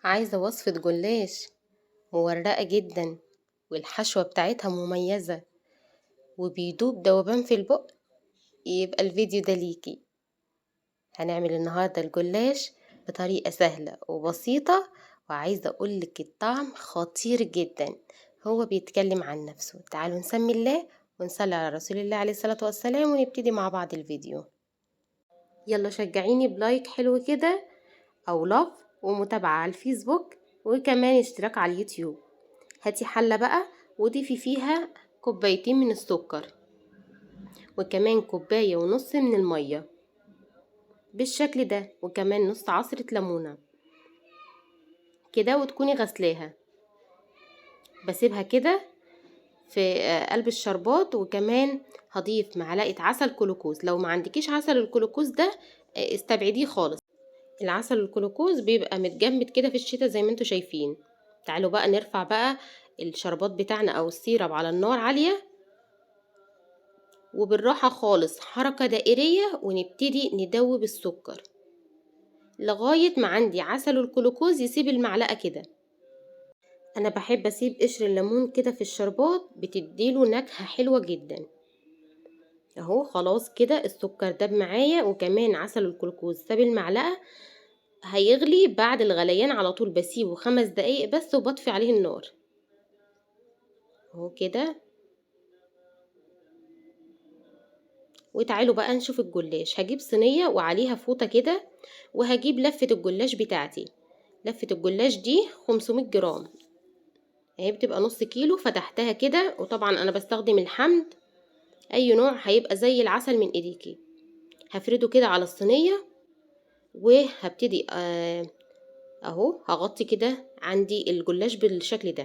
عايزة وصفة جلاش مورقة جدا، والحشوة بتاعتها مميزة وبيدوب دوبان في البق. يبقى الفيديو ده ليكي. هنعمل النهاردة الجلاش بطريقة سهلة وبسيطة، وعايزة اقولك الطعم خطير جدا. هو بيتكلم عن نفسه. تعالوا نسمي الله ونصلي على رسول الله عليه الصلاة والسلام ونبتدي مع بعض الفيديو. يلا شجعيني بلايك حلو كده، او لاف، ومتابعة على الفيسبوك، وكمان اشتراك على اليوتيوب. هاتي حلة بقى وضيفي فيها كوبايتين من السكر، وكمان كوباية ونص من المية بالشكل ده، وكمان نص عصرة ليمونة كده، وتكوني غسلاها. بسيبها كده في قلب الشربات. وكمان هضيف معلقة عسل كلوكوز. لو ما عندكيش عسل الكلوكوز ده استبعديه خالص. العسل الكلوكوز بيبقى متجمد كده في الشتاء زي ما انتوا شايفين. تعالوا بقى نرفع بقى الشربات بتاعنا او السيرب على النار عالية، وبالراحة خالص حركة دائرية، ونبتدي ندوب السكر لغاية ما عندي عسل الجلوكوز يسيب المعلقة كده. انا بحب اسيب قشر الليمون كده في الشربات، بتديله نكهة حلوة جدا. اهو خلاص كده السكر داب معايا، وكمان عسل الجلوكوز ساب المعلقة. هيغلي بعد الغليان على طول، بسيبه 5 دقايق بس وبطفي عليه النار. اهو كده. وتعالوا بقى نشوف الجلاش. هجيب صينية وعليها فوطة كده، وهجيب لفة الجلاش بتاعتي. لفة الجلاش دي 500 جرام، هي بتبقى نص كيلو. فتحتها كده، وطبعا انا بستخدم الحمد، اي نوع هيبقى زي العسل من ايديكي. هفرده كده على الصينية، وهبتدي اهو هغطي كده عندي الجلاش بالشكل ده.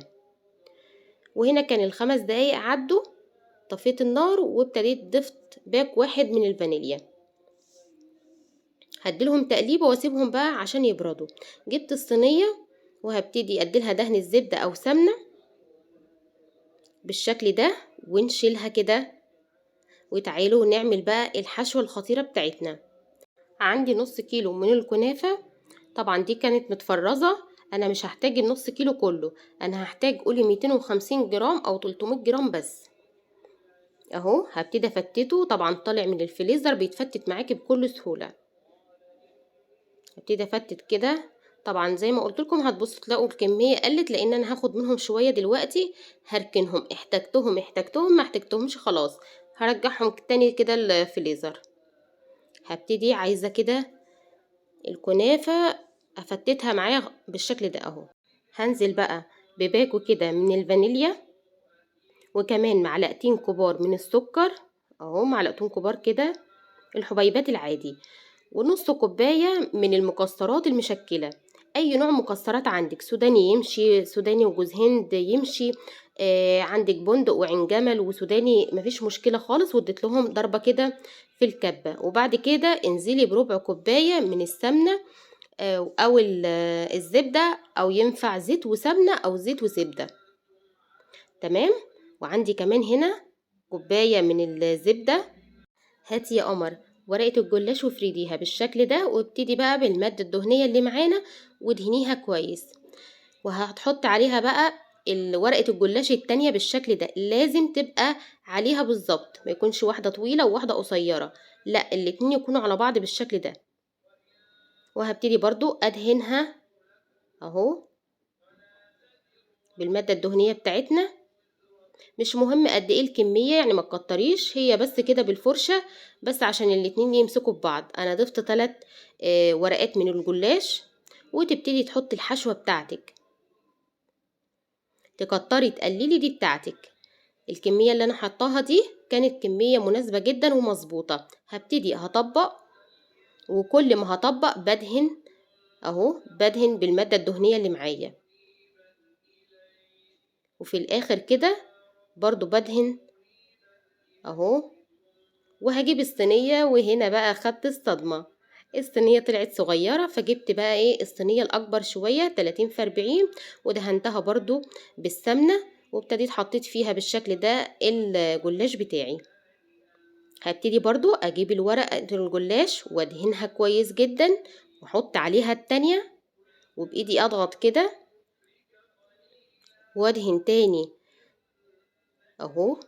وهنا كان ال5 دقايق عدوا، طفيت النار وابتديت ضفت باك واحد من الفانيليا. هديلهم تقليبه واسيبهم بقى عشان يبردوا. جبت الصينية وهبتدي اديلها دهن الزبدة او سمنة بالشكل ده، ونشيلها كده. وتعالوا نعمل بقى الحشوة الخطيرة بتاعتنا. عندي نص كيلو من الكنافة، طبعا دي كانت متفرزة. انا مش هحتاج النص كيلو كله، انا هحتاج قولي 250 جرام او 300 جرام بس. اهو هبتدي افتته، طبعا طالع من الفريزر بيتفتت معاكي بكل سهولة. هبتدي افتت كده. طبعا زي ما قلت لكم هتبصوا تلاقوا الكميه قلت، لان انا هاخد منهم شويه دلوقتي. هركنهم، احتجتهم ما احتجتهمش خلاص هرجعهم تاني كده الفريزر. هبتدي عايزه كده الكنافه افتتها معايا بالشكل ده اهو. هنزل بقى بباكو كده من الفانيليا، وكمان معلقتين كبار من السكر اهو، معلقتين كبار كده الحبيبات العادي، ونص كوباية من المكسرات المشكلة. اي نوع مكسرات عندك، سوداني يمشي، سوداني وجوز هند يمشي، عندك بندق وعين جمل وسوداني مفيش مشكلة خالص. واديت لهم ضربة كده في الكبة. وبعد كده انزلي بربع كوباية من السمنة او الزبدة، او ينفع زيت وسمنة او زيت وزبدة. تمام. وعندي كمان هنا كوباية من الزبدة. هاتي يا قمر ورقة الجلاش وافرديها بالشكل ده، وابتدي بقى بالمادة الدهنية اللي معانا ودهنيها كويس. وهتحط عليها بقى ورقة الجلاش التانية بالشكل ده. لازم تبقى عليها بالظبط، ما يكونش واحدة طويلة وواحدة قصيرة، لا الاتنين يكونوا على بعض بالشكل ده. وهبتدي برضو ادهنها اهو بالمادة الدهنية بتاعتنا. مش مهم قد ايه الكمية، يعني ما تكتريش، هي بس كده بالفرشة بس عشان الاتنين يمسكوا ببعض. انا ضفت 3 ورقات من الجلاش. وتبتدي تحطي الحشوة بتاعتك، تكتري تقللي دي بتاعتك. الكمية اللي انا حطاها دي كانت كمية مناسبة جدا ومظبوطة. هبتدي هطبق، وكل ما هطبق بدهن اهو، بدهن بالمادة الدهنية اللي معايا. وفي الاخر كده برضو بدهن اهو. وهجيب الصينية، وهنا بقى خدت الصدمة. الصينية طلعت صغيرة، فجبت بقى ايه الصينية الاكبر شوية 30 في 40، ودهنتها برضو بالسمنة. وابتديت حطيت فيها بالشكل ده الجلاش بتاعي. هبتدي برضو اجيب الورقة الجلاش وادهنها كويس جدا، واحط عليها التانية، وبإيدي أضغط كده وأدهن تاني أهو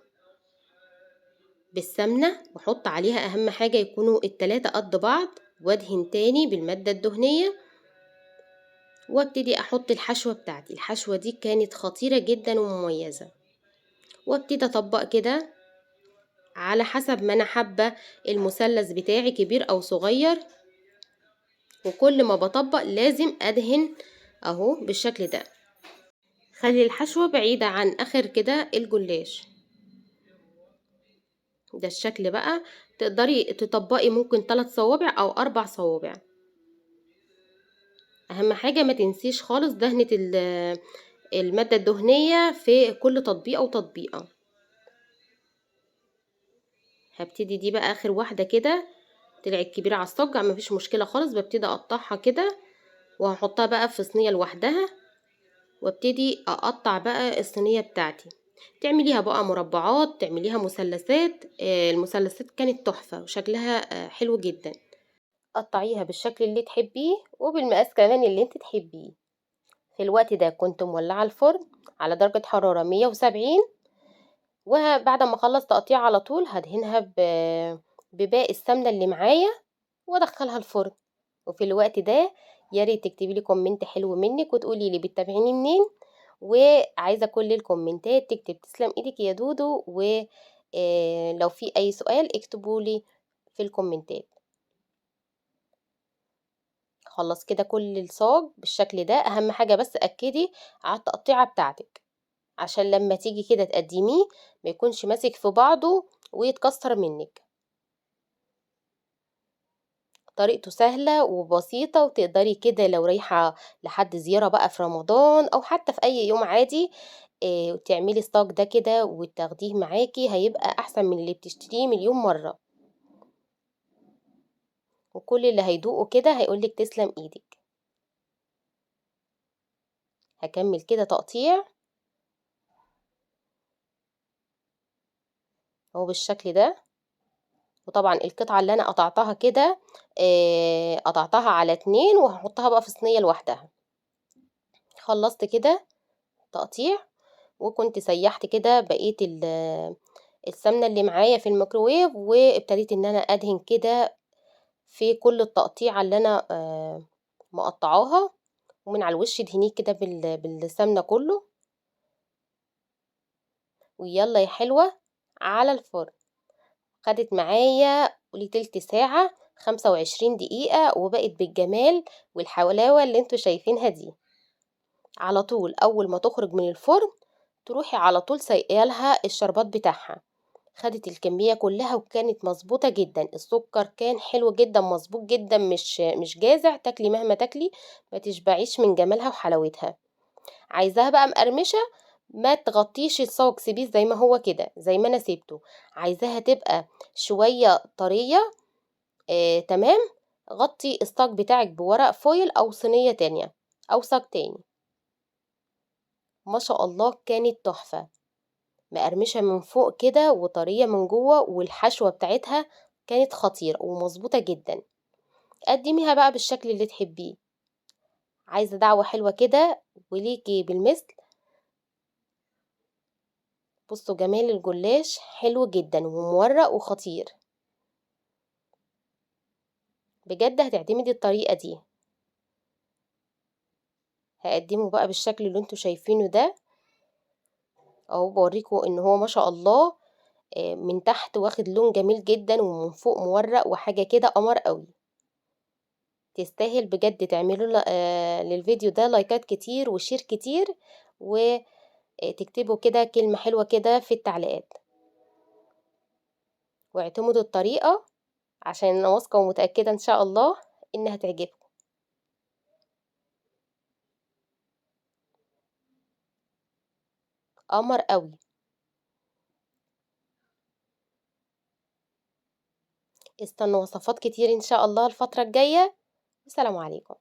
بالسمنة، وأحط عليها أهم حاجة يكونوا ال3 قد بعض، وأدهن تاني بالمادة الدهنية، وابتدي أحط الحشوة بتاعتي. الحشوة دي كانت خطيرة جدا ومميزة، وابتدي أطبق كده على حسب ما أنا حابة المثلث بتاعي كبير أو صغير. وكل ما بطبق لازم أدهن أهو بالشكل ده. خلي الحشوة بعيدة عن آخر كده الجلاش. ده الشكل بقى. تقدري تطبقي ممكن 3 صوابع أو 4 صوابع. أهم حاجة ما تنسيش خالص دهنة المادة الدهنية في كل تطبيقة وتطبيقة. هبتدي دي بقى آخر واحدة كده، طلعت كبيرة على الصاج مفيش مشكلة خالص، ببتدي أقطعها كده وهحطها بقى في صينية لوحدها، وابتدي أقطع بقى الصينية بتاعتي. تعمليها بقى مربعات، تعمليها مثلثات. المثلثات كانت تحفة وشكلها حلو جدا. قطعيها بالشكل اللي تحبيه وبالمقاس كمان اللي انت تحبيه. في الوقت ده كنت مولعة الفرن على درجة حرارة 170، وبعد ما اخلص تقطيع على طول هدهنها بباقي السمنة اللي معايا وادخلها الفرن. وفي الوقت ده يا ريت تكتبي لي كومنت حلو منك وتقولي لي بتتابعيني منين، وعايزة كل الكومنتات تكتب تسلم ايدك يا دودو، ولو في اي سؤال اكتبوا لي في الكومنتات. خلص كده كل الصاج بالشكل ده. اهم حاجة بس اكدي على التقطيعة بتاعتك عشان لما تيجي كده تقدميه ما يكونش ماسك في بعضه ويتكسر منك. طريقته سهلة وبسيطة، وتقدري كده لو رايحة لحد زيارة بقى في رمضان أو حتى في أي يوم عادي تعملي الصاج ده كده وتاخديه معاكي، هيبقى أحسن من اللي بتشتريه مليون مرة. وكل اللي هيدوقه كده هيقولك تسلم ايدك. هكمل كده تقطيع اهو بالشكل ده. وطبعا القطعة اللي أنا قطعتها كده قطعتها على 2 وهحطها بقى في صينية لوحدها. خلصت كده تقطيع، وكنت سيحت كده بقية السمنة اللي معايا في الميكروويف، وابتديت ان انا ادهن كده في كل التقطيعة اللي انا مقطعاها، ومن على الوش دهنيه كده بالسمنة كله. ويلا يا حلوة على الفرن. خدت معايا قولي تلت ساعة، 25 دقيقة، وبقت بالجمال والحلاوة اللي انتوا شايفينها دي. على طول اول ما تخرج من الفرن تروحي على طول سايقالها الشربات بتاعها. خدت الكمية كلها وكانت مظبوطة جدا. السكر كان حلو جدا مظبوط جدا، مش جازع، تاكلي مهما تاكلي ما تشبعيش من جمالها وحلاوتها. عايزاها بقى مقرمشة، ما تغطيش الصاج، سيبيه زي ما هو كده زي ما انا سيبته. عايزاها تبقى شوية طرية تمام، غطي الصاج بتاعك بورق فويل او صينية تانية او صاج تاني. ما شاء الله كانت تحفة، مقرمشة من فوق كده وطرية من جوه، والحشوة بتاعتها كانت خطيرة ومظبوطة جدا. قدميها بقى بالشكل اللي تحبيه. عايزة دعوة حلوة كده وليكي بالمثل. بصوا جمال الجلاش حلو جدا ومورق وخطير، بجد هتعتمدي الطريقة دي. هقدمه بقى بالشكل اللي انتوا شايفينه ده اهو، بوريكم ان هو ما شاء الله من تحت واخد لون جميل جدا ومن فوق مورق وحاجة كده قمر قوي. تستاهل بجد تعملوا للفيديو ده لايكات كتير وشير كتير، وتكتبوا كده كلمة حلوة كده في التعليقات، واعتمدوا الطريقة عشان انا واثقة ومتأكدة ان شاء الله انها تعجبكم. قمر قوي. استنوا وصفات كتير ان شاء الله الفترة الجاية. والسلام عليكم.